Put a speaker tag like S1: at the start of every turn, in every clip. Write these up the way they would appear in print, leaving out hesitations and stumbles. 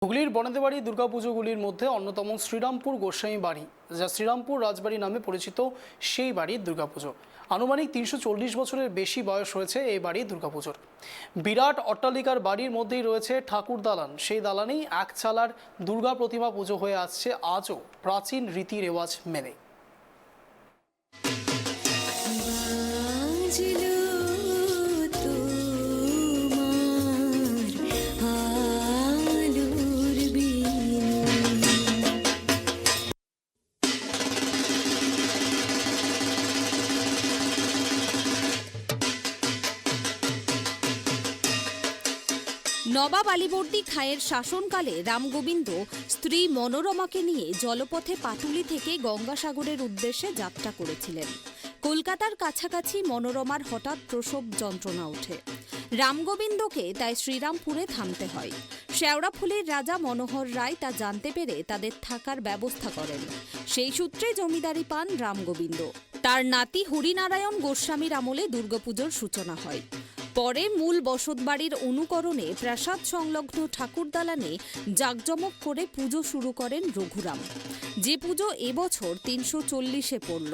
S1: হুগলির বনেদেবাড়ি দুর্গাপুজোগুলির মধ্যে অন্যতম শ্রীরামপুর গোস্বামী বাড়ি, যা শ্রীরামপুর রাজবাড়ি নামে পরিচিত, সেই বাড়ির দুর্গাপুজো। আনুমানিক ৩৪০ বছরের বেশি বয়স হয়েছে এই বাড়ির দুর্গাপুজোর। বিরাট অট্টালিকার বাড়ির মধ্যেই রয়েছে ঠাকুর দালান। সেই দালানেই একচালার দুর্গা প্রতিমা পুজো হয়ে আসছে আজও প্রাচীন রীতি রেওয়াজ মেনে।
S2: নবাব আলীবর্দী খাঁয়ের শাসনকালে রামগোবিন্দ স্ত্রী মনোরমাকে নিয়ে জলপথে পাটুলি থেকে গঙ্গাসাগরের উদ্দেশ্যে যাত্রা করেছিলেন। কলকাতার কাছাকাছি মনোরমার হঠাৎ প্রসব যন্ত্রণা ওঠে। রামগোবিন্দকে তাই শ্রীরামপুরে থামতে হয়। শেওড়াফুলির রাজা মনোহর রায় তা জানতে পেরে তাদের থাকার ব্যবস্থা করেন। সেই সূত্রে জমিদারি পান রামগোবিন্দ। তার নাতি হরিনারায়ণ গোস্বামীর আমলে দুর্গাপুজোর সূচনা হয়। পরে মূল বসতবাড়ির অনুকরণে প্রাসাদ সংলগ্ন ঠাকুর দালানে জাঁকজমক করে পুজো শুরু করেন রঘুরাম, যে পুজো এবছর ৩৪০-এ পড়ল।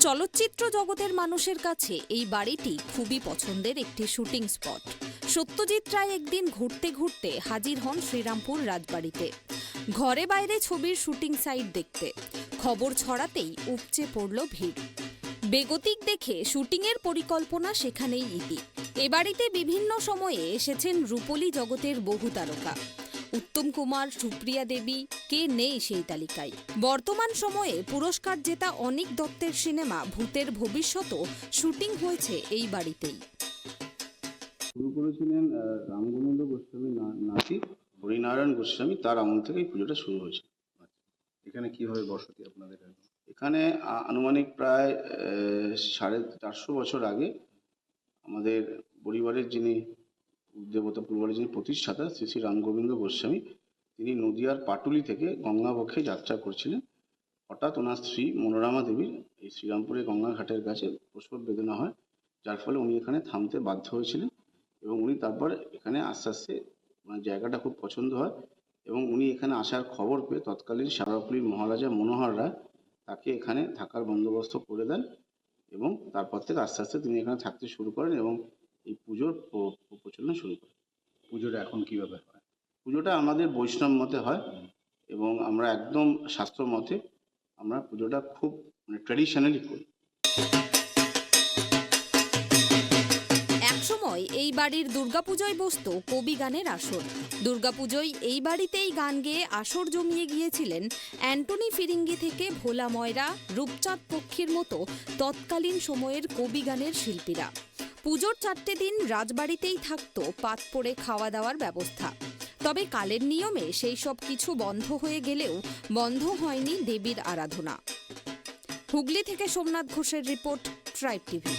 S2: চলচ্চিত্র জগতের মানুষের কাছে এই বাড়িটি খুবই পছন্দের একটি শুটিং স্পট। সত্যজিৎ রায় একদিন ঘুরতে ঘুরতে হাজির হন শ্রীরামপুর রাজবাড়িতে। ঘরে বাইরে ছবির শুটিং সাইট দেখতে খবর ছড়াতেই উপচে পড়ল ভিড়। বেগতিক দেখে শুটিংয়ের পরিকল্পনা সেখানেই ইতি। এ বাড়িতে বিভিন্ন সময়ে এসেছেন রূপলী জগতের বহু তারকা। উত্তম কুমার, সুপ্রিয়া দেবী, কে নেই সেই তালিকায়। বর্তমান সময়ে পুরস্কার জেতা অনিক দত্তের সিনেমা ভূতের ভবিষ্যতও শুটিং হয়েছে এই বাড়িতেই।
S3: শুরু করেছিলেন রামগোবিন্দ গোস্বামী নাতি হরিনারায়ণ গোস্বামী, তার আমল থেকেই পুজোটা শুরু হয়েছে।
S4: এখানে কিভাবে বসতি আপনাদের?
S3: এখানে আনুমানিক প্রায় 450 বছর আগে আমাদের পরিবারের যিনি দেবতা, পরিবারের যিনি প্রতিষ্ঠাতা শ্রী শ্রী রামগোবিন্দ গোস্বামী, তিনি নদিয়ার পাটুলি থেকে গঙ্গাবক্ষে যাত্রা করছিলেন। হঠাৎ ওনার স্ত্রী মনোরমা দেবীর এই শ্রীরামপুরে গঙ্গাঘাটের কাছে প্রসব বেদনা হয়, যার ফলে উনি এখানে থামতে বাধ্য হয়েছিলেন এবং উনি তারপর এখানে আস্তে আস্তে জায়গাটা খুব পছন্দ হয় এবং উনি এখানে আসার খবর পেয়ে তৎকালীন শেওড়াফুলির মহারাজা মনোহর রায় তাকে এখানে থাকার বন্দোবস্ত করে দেন এবং তারপর থেকে আস্তে আস্তে তিনি এখানে থাকতে শুরু করেন এবং এই পুজোর প্রচলন শুরু করেন।
S4: পুজোটা এখন কিভাবে হয়?
S3: পুজোটা আমাদের বৈষ্ণব মতে হয় এবং আমরা একদম শাস্ত্র মতে আমরা পুজোটা খুব ট্র্যাডিশনালি করি।
S2: একসময় এই বাড়ির দুর্গাপুজোয় বসত কবি গানের আসর। দুর্গাপুজোয় এই বাড়িতেই গান গেয়ে আসর জমিয়ে গিয়েছিলেন অ্যান্টনি ফিরিঙ্গি থেকে ভোলা ময়রা, রূপচাঁদ পক্ষীর মতো তৎকালীন সময়ের কবি গানের শিল্পীরা। পুজোর 4টে দিন রাজবাড়িতেই থাকত পাত পড়ে খাওয়া দাওয়ার ব্যবস্থা। তবে কালের নিয়মে সেই সব কিছু বন্ধ হয়ে গেলেও বন্ধ হয়নি দেবীর আরাধনা। হুগলি থেকে সোমনাথ ঘোষের রিপোর্ট, ট্রাইব টিভি।